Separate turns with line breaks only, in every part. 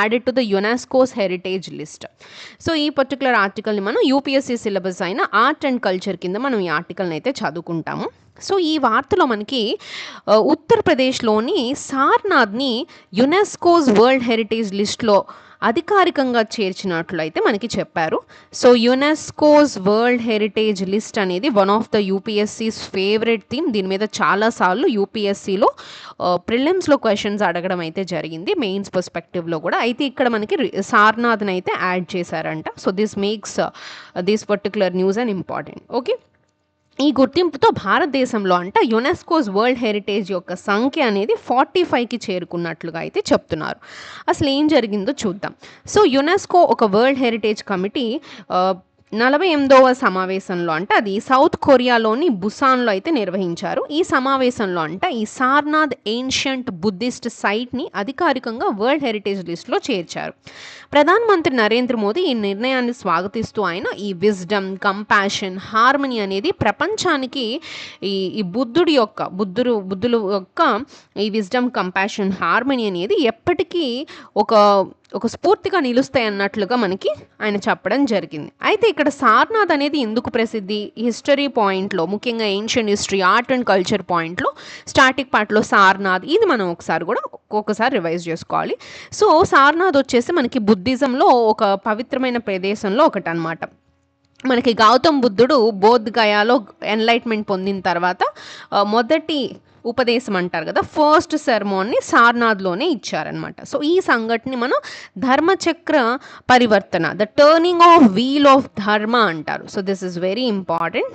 added to the UNESCO's heritage list. So ఈ particular ఆర్టికల్ని మనం UPSC syllabus అయిన art and culture కింద మనం ఈ ఆర్టికల్ని అయితే చదువుకుంటాము. సో ఈ వార్తలో మనకి ఉత్తరప్రదేశ్లోని సార్నాథ్ని యునెస్కోస్ వరల్డ్ హెరిటేజ్ లిస్ట్లో అధికారికంగా చేర్చినట్లు అయితే మనకి చెప్పారు. So UNESCO's world heritage list అనేది one of the UPSC's favourite theme. దీని మీద చాలాసార్లు యూపీఎస్సీలో ప్రిలిమ్స్లో క్వశ్చన్స్ అడగడం అయితే జరిగింది, మెయిన్స్ పర్స్పెక్టివ్లో కూడా. అయితే ఇక్కడ మనకి సార్నాథ్ని అయితే యాడ్ చేశారంట. So this makes this particular news and important. Okay, ఈ గుర్తింపుతో భారతదేశంలో అంట యునెస్కోస్ వరల్డ్ హెరిటేజ్ యొక్క సంఖ్య అనేది 45కి చేరుకున్నట్లుగా అయితే చెప్తున్నారు. అసలు ఏం జరిగిందో చూద్దాం. సో యునెస్కో ఒక వరల్డ్ హెరిటేజ్ కమిటీ 48వ సమావేశంలో అంట అది సౌత్ కొరియాలోని బుసాన్లో అయితే నిర్వహించారు. ఈ సమావేశంలో అంట ఈ సార్నాథ్ ఏన్షియంట్ బుద్ధిస్ట్ సైట్ని అధికారికంగా వరల్డ్ హెరిటేజ్ లిస్ట్లో చేర్చారు. ప్రధానమంత్రి నరేంద్ర మోదీ ఈ నిర్ణయాన్ని స్వాగతిస్తూ ఆయన ఈ విజ్డమ్, కంపాషన్, హార్మనీ అనేది ప్రపంచానికి ఈ బుద్ధుడు యొక్క ఈ విజ్డమ్, కంపాషన్, హార్మనీ అనేది ఎప్పటికీ ఒక స్ఫూర్తిగా నిలుస్తాయి అన్నట్లుగా మనకి ఆయన చెప్పడం జరిగింది. అయితే ఇక్కడ సార్నాథ్ అనేది ఎందుకు ప్రసిద్ధి? హిస్టరీ పాయింట్లో, ముఖ్యంగా ancient history, art and culture పాయింట్లో స్టాటిక్ పార్ట్లో సార్నాథ్ ఇది మనం ఒక్కొక్కసారి రివైజ్ చేసుకోవాలి. సో సార్నాథ్ వచ్చేసి మనకి బుద్ధిజంలో ఒక పవిత్రమైన ప్రదేశంలో ఒకటి అనమాట. మనకి గౌతమ్ బుద్ధుడు బోధ్ గయాలో ఎన్లైట్మెంట్ పొందిన తర్వాత మొదటి ఉపదేశం అంటారు కదా, ఫస్ట్ సెర్మోన్ని సార్నాథ్లోనే ఇచ్చారనమాట. సో ఈ సంఘటనని మనం ధర్మచక్ర పరివర్తన, the turning of wheel of Dharma అంటారు. So this is very important.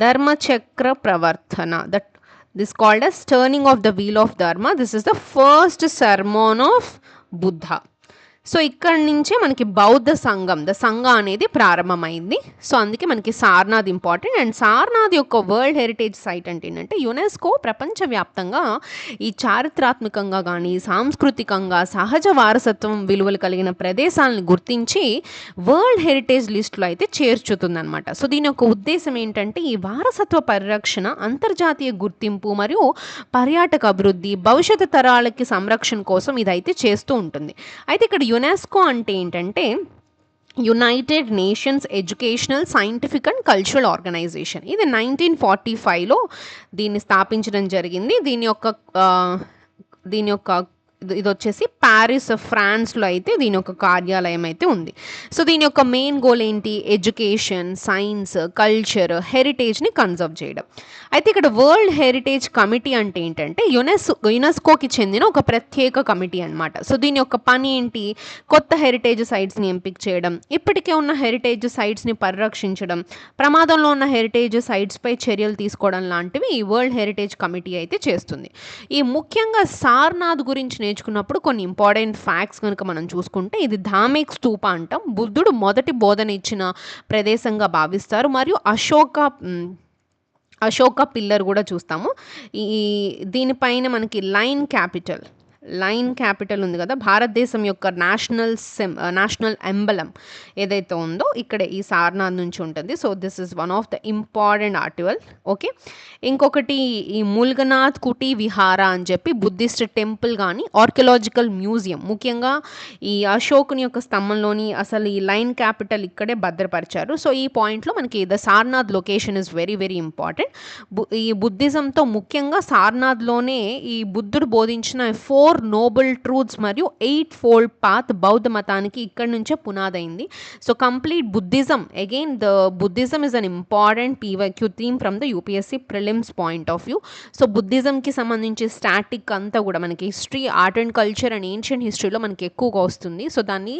ధర్మచక్ర ప్రవర్తన, this called as turning of the wheel of dharma. This is the first sermon of Buddha. So ఇక్కడి నుంచే మనకి బౌద్ధ సంఘం, ద సంఘ అనేది ప్రారంభమైంది. సో అందుకే మనకి సార్నాథ్ ఇంపార్టెంట్. అండ్ సార్నాథ్ యొక్క వరల్డ్ హెరిటేజ్ సైట్ అంటే ఏంటంటే యునెస్కో ప్రపంచవ్యాప్తంగా ఈ చారిత్రాత్మకంగా కానీ సాంస్కృతికంగా సహజ వారసత్వం విలువలు కలిగిన ప్రదేశాలను గుర్తించి వరల్డ్ హెరిటేజ్ లిస్టులో అయితే చేర్చుతుందన్నమాట. సో దీని యొక్క ఉద్దేశం ఏంటంటే ఈ వారసత్వ పరిరక్షణ, అంతర్జాతీయ గుర్తింపు మరియు పర్యాటక అభివృద్ధి, భవిష్యత్తు తరాలకి సంరక్షణ కోసం ఇదైతే చేస్తూ ఉంటుంది. అయితే ఇక్కడ యునెస్కో అంటే ఏంటంటే United Nations Educational, Scientific and Cultural Organization. ఇది 1945లో దీన్ని స్థాపించడం జరిగింది. దీని యొక్క ఇది వచ్చేసి ప్యారిస్, ఫ్రాన్స్లో అయితే దీని యొక్క కార్యాలయం అయితే ఉంది. సో దీని యొక్క మెయిన్ గోల్ ఏంటి? ఎడ్యుకేషన్, సైన్స్, కల్చర్, హెరిటేజ్ని కన్జర్వ్ చేయడం. అయితే ఇక్కడ వరల్డ్ హెరిటేజ్ కమిటీ అంటే ఏంటంటే యునెస్కోకి చెందిన ఒక ప్రత్యేక కమిటీ అనమాట. సో దీని యొక్క పని ఏంటి? కొత్త హెరిటేజ్ సైట్స్ని ఎంపిక చేయడం, ఇప్పటికే ఉన్న హెరిటేజ్ సైట్స్ని పరిరక్షించడం, ప్రమాదంలో ఉన్న హెరిటేజ్ సైట్స్పై చర్యలు తీసుకోవడం లాంటివి ఈ వరల్డ్ హెరిటేజ్ కమిటీ అయితే చేస్తుంది. ఈ ముఖ్యంగా సార్నాథ్ గురించి నేర్చుకున్నప్పుడు కొన్ని ఇంపార్టెంట్ ఫ్యాక్ట్స్ కనుక మనం చూసుకుంటే, ఇది ధార్మిక్ స్తూప అంటాం. బుద్ధుడు మొదటి బోధన ఇచ్చిన ప్రదేశంగా భావిస్తారు. మరియు అశోక పిల్లర్ కూడా చూస్తాము. దీనిపైన మనకి లైన్ క్యాపిటల్ ఉంది కదా, భారతదేశం యొక్క నేషనల్ ఎంబలం ఏదైతే ఉందో ఇక్కడ ఈ సార్నాథ్ నుంచి ఉంటుంది. So this is one of the important article. Okay, ఇంకొకటి ఈ ముల్గనాథ్ కుటీ విహార అని చెప్పి బుద్ధిస్ట్ టెంపుల్ కానీ ఆర్కియలాజికల్ మ్యూజియం, ముఖ్యంగా ఈ అశోకుని యొక్క స్తంభంలోని అసలు ఈ లైన్ క్యాపిటల్ ఇక్కడే భద్రపరిచారు. సో ఈ పాయింట్లో మనకి the Sarnath location is very very important. ఈ బుద్ధిజంతో ముఖ్యంగా సార్నాథ్లోనే ఈ బుద్ధుడు బోధించిన 4 నోబుల్ ట్రూత్స్ మరియు 8 ఫోల్డ్ పాత్ బౌద్ధ మతానికి ఇక్కడ నుంచే పునాదైంది. So complete Buddhism, again the Buddhism is an important PYQ theme from the UPSC prelims point of view. So బుద్ధిజంకి సంబంధించి స్టాటిక్ అంతా కూడా మనకి history, art and culture and ancient హిస్టరీలో మనకి ఎక్కువగా వస్తుంది. సో దాన్ని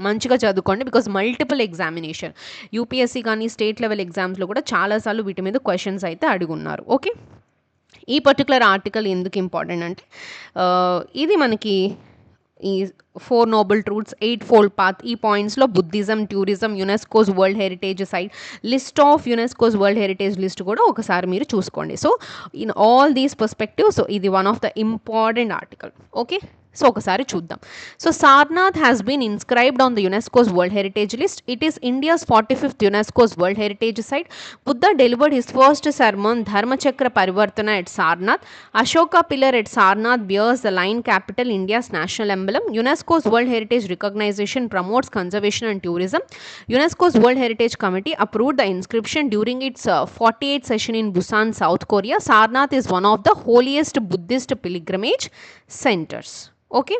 మంచిగా చదువుకోండి, బికాజ్ మల్టిపుల్ ఎగ్జామినేషన్ యూపీఎస్సీ కానీ స్టేట్ లెవెల్ ఎగ్జామ్స్లో కూడా చాలాసార్లు వీటి మీద క్వశ్చన్స్ అయితే అడుగున్నారు. ఓకే, ఈ పర్టికులర్ ఆర్టికల్ ఎందుకు ఇంపార్టెంట్ అంటే ఇది మనకి ఈ 4 నోబుల్ ట్రూత్స్, 8 ఫోల్డ్ పాత్, ఈ పాయింట్స్లో Buddhism, tourism, UNESCO's world heritage site list of UNESCO's world heritage list కూడా ఒకసారి మీరు చూసుకోండి. So in all these perspective, so ఇది one of the important article. Okay, so ఒకసారి చూద్దాం. So Sarnath has been inscribed on the UNESCO's world heritage list. It is India's 45th UNESCO's world heritage site. Buddha delivered his first sermon Dharmachakra Parivartana at Sarnath. Ashoka pillar at Sarnath beers the line capital India's national emblem. UNESCO's world heritage recognition promotes conservation and tourism. UNESCO's world heritage committee approved the inscription during its 48th session in Busan, South Korea. Sarnath is one of the holiest Buddhist pilgrimage centers. Okay.